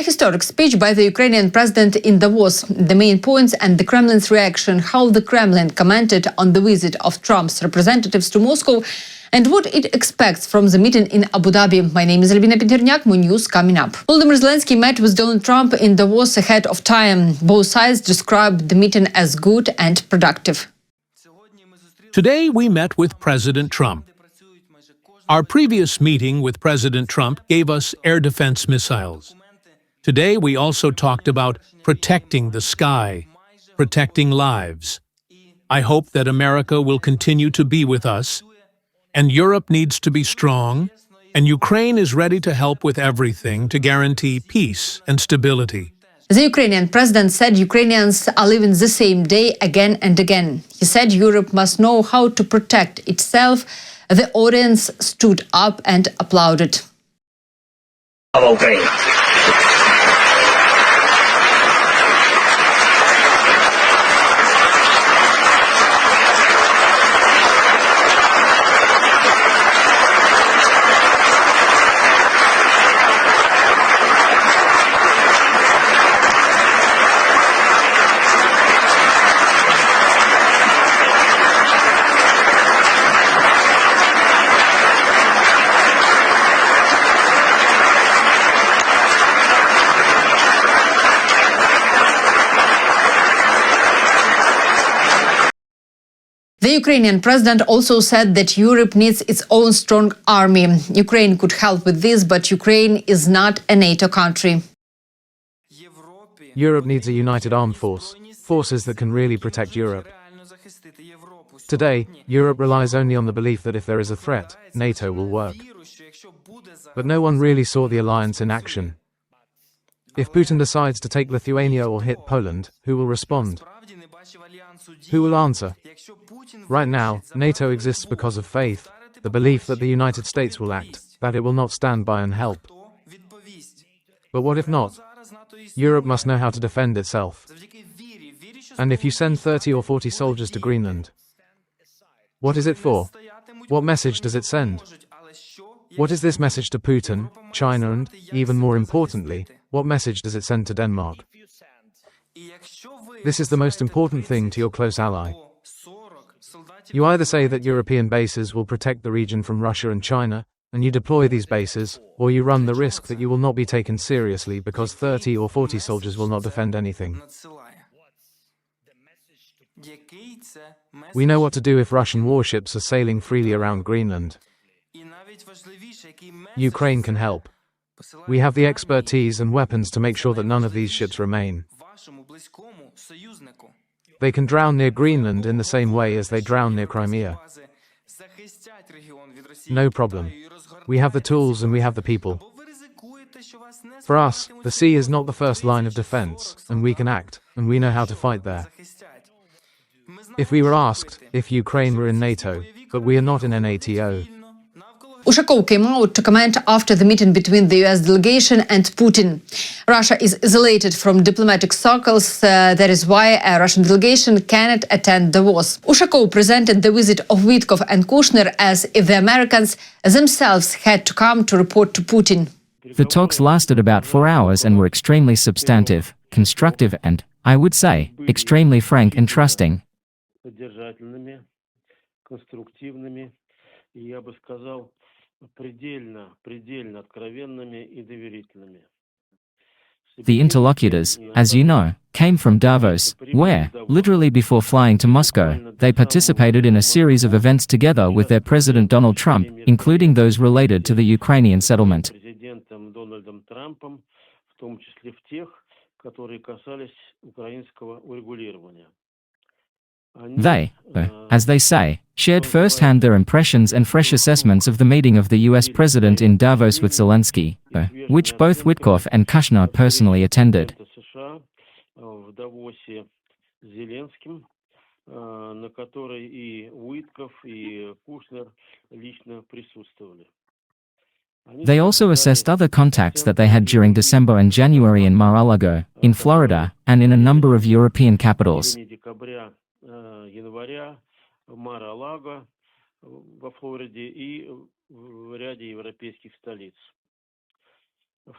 A historic speech by the Ukrainian president in Davos, the main points and the Kremlin's reaction, how the Kremlin commented on the visit of Trump's representatives to Moscow, and what it expects from the meeting in Abu Dhabi. My name is Albina Pidhirnyak, more news coming up. Volodymyr Zelenskyy met with Donald Trump in Davos ahead of time. Both sides described the meeting as good and productive. Today we met with President Trump. Our previous meeting with President Trump gave us air defense missiles. Today we also talked about protecting the sky, protecting lives. I hope that America will continue to be with us, and Europe needs to be strong, and Ukraine is ready to help with everything to guarantee peace and stability. The Ukrainian president said Ukrainians are living the same day again and again. He said Europe must know how to protect itself. The audience stood up and applauded. Слава Україні! The Ukrainian president also said that Europe needs its own strong army. Ukraine could help with this, but Ukraine is not a NATO country. Europe needs a united armed force, forces that can really protect Europe. Today, Europe relies only on the belief that if there is a threat, NATO will work. But no one really saw the alliance in action. If Putin decides to take Lithuania or hit Poland, who will respond? Who will answer? Right now, NATO exists because of faith, the belief that the United States will act, that it will not stand by and help. But what if not? Europe must know how to defend itself. And if you send 30 or 40 soldiers to Greenland, what is it for? What message does it send? What is this message to Putin, China, and, even more importantly, what message does it send to Denmark? This is the most important thing to your close ally. You either say that European bases will protect the region from Russia and China, and you deploy these bases, or you run the risk that you will not be taken seriously because 30 or 40 soldiers will not defend anything. We know what to do if Russian warships are sailing freely around Greenland. Ukraine can help. We have the expertise and weapons to make sure that none of these ships remain. They can drown near Greenland in the same way as they drown near Crimea. No problem. We have the tools and we have the people. For us, the sea is not the first line of defense, and we can act, and we know how to fight there. If we were asked if Ukraine were in NATO, but we are not in NATO. Ushakov came out to comment after the meeting between the US delegation and Putin. Russia is isolated from diplomatic circles. That is why a Russian delegation cannot attend Davos. Ushakov presented the visit of Witkoff and Kushner as if the Americans themselves had to come to report to Putin. The talks lasted about 4 hours and were extremely substantive, constructive and, I would say, extremely frank and trusting. The interlocutors, as you know, came from Davos, where, literally before flying to Moscow, they participated in a series of events together with their President Donald Trump, including those related to the Ukrainian settlement. They, as they say, shared firsthand their impressions and fresh assessments of the meeting of the US President in Davos with Zelenskyy, which both Witkoff and Kushner personally attended. They also assessed other contacts that they had during December and January in Mar-a-Lago, in Florida, and in a number of European capitals.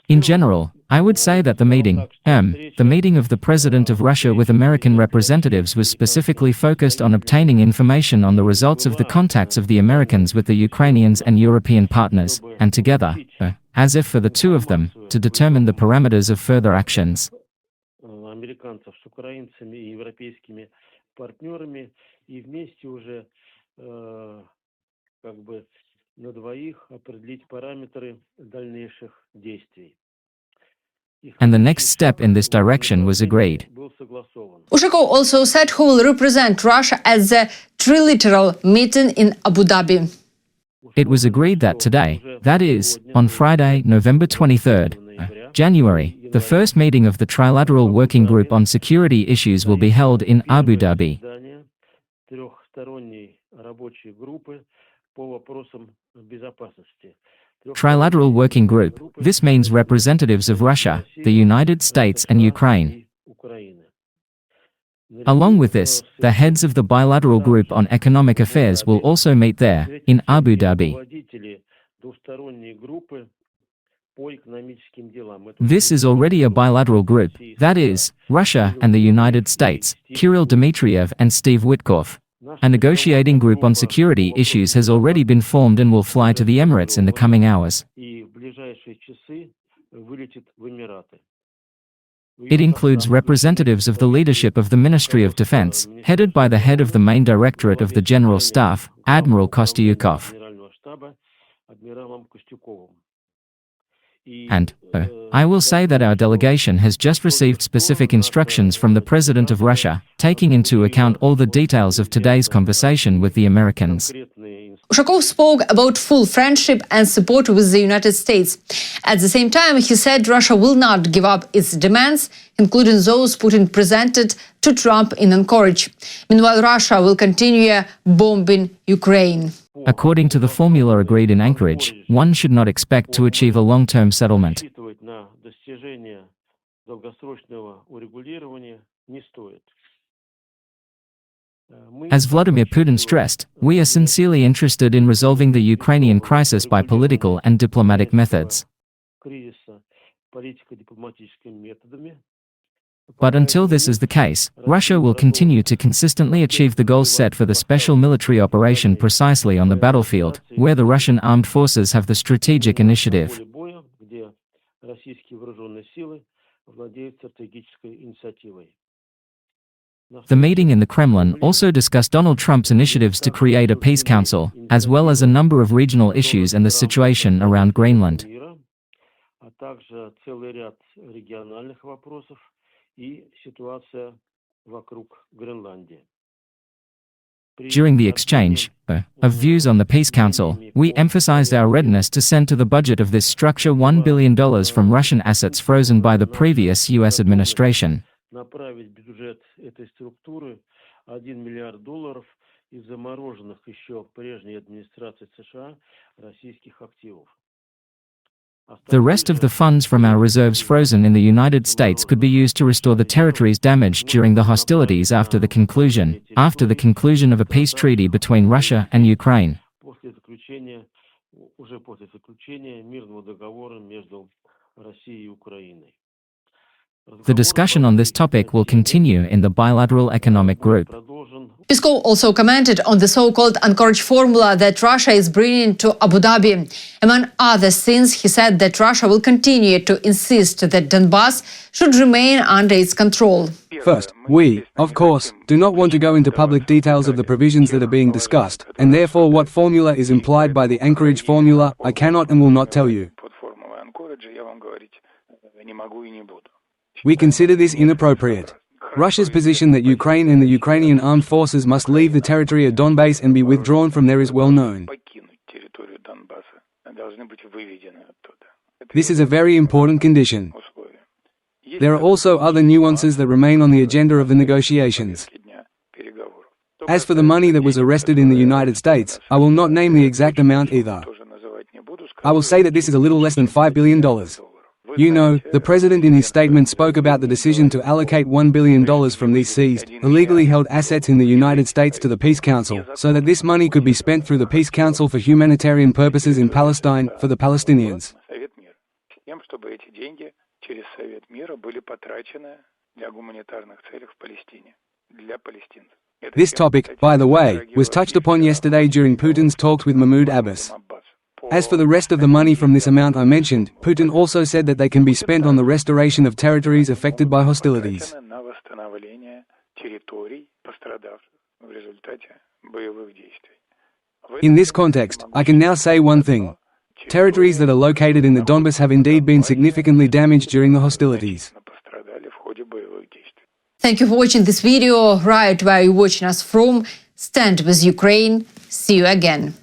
In general, I would say that the meeting of the President of Russia with American representatives was specifically focused on obtaining information on the results of the contacts of the Americans with the Ukrainians and European partners, and together, as if for the two of them, to determine the parameters of further actions. Американцев с украинцами и европейскими партнерами и вместе уже как бы на двоих определить параметры дальнейших действий. And the next step in this direction was agreed. Ushakov also said who will represent Russia at the Trilateral meeting in Abu Dhabi. It was agreed that today, that is, on Friday, November 23rd, January, the first meeting of the Trilateral Working Group on Security Issues will be held in Abu Dhabi. Trilateral Working Group, this means representatives of Russia, the United States and Ukraine. Along with this, the heads of the Bilateral Group on Economic Affairs will also meet there, in Abu Dhabi. This is already a bilateral group, that is, Russia and the United States, Kirill Dmitriev and Steve Witkoff. A negotiating group on security issues has already been formed and will fly to the Emirates in the coming hours. It includes representatives of the leadership of the Ministry of Defense, headed by the head of the main directorate of the General Staff, Admiral Kostyukov. And, I will say that our delegation has just received specific instructions from the President of Russia, taking into account all the details of today's conversation with the Americans. Ushakov spoke about full friendship and support with the United States. At the same time, he said Russia will not give up its demands, including those Putin presented to Trump in Anchorage. Meanwhile, Russia will continue bombing Ukraine. According to the formula agreed in Anchorage, one should not expect to achieve a long-term settlement. As Vladimir Putin stressed, we are sincerely interested in resolving the Ukrainian crisis by political and diplomatic methods. But until this is the case, Russia will continue to consistently achieve the goals set for the special military operation precisely on the battlefield, where the Russian armed forces have the strategic initiative. The meeting in the Kremlin also discussed Donald Trump's initiatives to create a peace council, as well as a number of regional issues and the situation around Greenland. During the exchange of views on the Peace Council, we emphasized our readiness to send to the budget of this structure $1 billion from Russian assets frozen by the previous U.S. administration. The rest of the funds from our reserves frozen in the United States could be used to restore the territories damaged during the hostilities after the conclusion of a peace treaty between Russia and Ukraine. The discussion on this topic will continue in the Bilateral Economic Group. Peskov also commented on the so-called Anchorage formula that Russia is bringing to Abu Dhabi. Among other things, he said that Russia will continue to insist that Donbass should remain under its control. First, we, of course, do not want to go into public details of the provisions that are being discussed, and therefore what formula is implied by the Anchorage formula, I cannot and will not tell you. We consider this inappropriate. Russia's position that Ukraine and the Ukrainian armed forces must leave the territory of Donbass and be withdrawn from there is well known. This is a very important condition. There are also other nuances that remain on the agenda of the negotiations. As for the money that was arrested in the United States, I will not name the exact amount either. I will say that this is a little less than $5 billion. You know, the President in his statement spoke about the decision to allocate $1 billion from these seized, illegally held assets in the United States to the Peace Council, so that this money could be spent through the Peace Council for humanitarian purposes in Palestine, for the Palestinians. чтобы эти деньги через Совет мира были потрачены для гуманитарных целей в Палестине, для палестинцев. This topic, by the way, was touched upon yesterday during Putin's talks with Mahmoud Abbas. As for the rest of the money from this amount I mentioned, Putin also said that they can be spent on the restoration of territories affected by hostilities. In this context, I can now say one thing. Territories that are located in the Donbas have indeed been significantly damaged during the hostilities. Thank you for watching this video right where you're watching us from. Stand with Ukraine. See you again.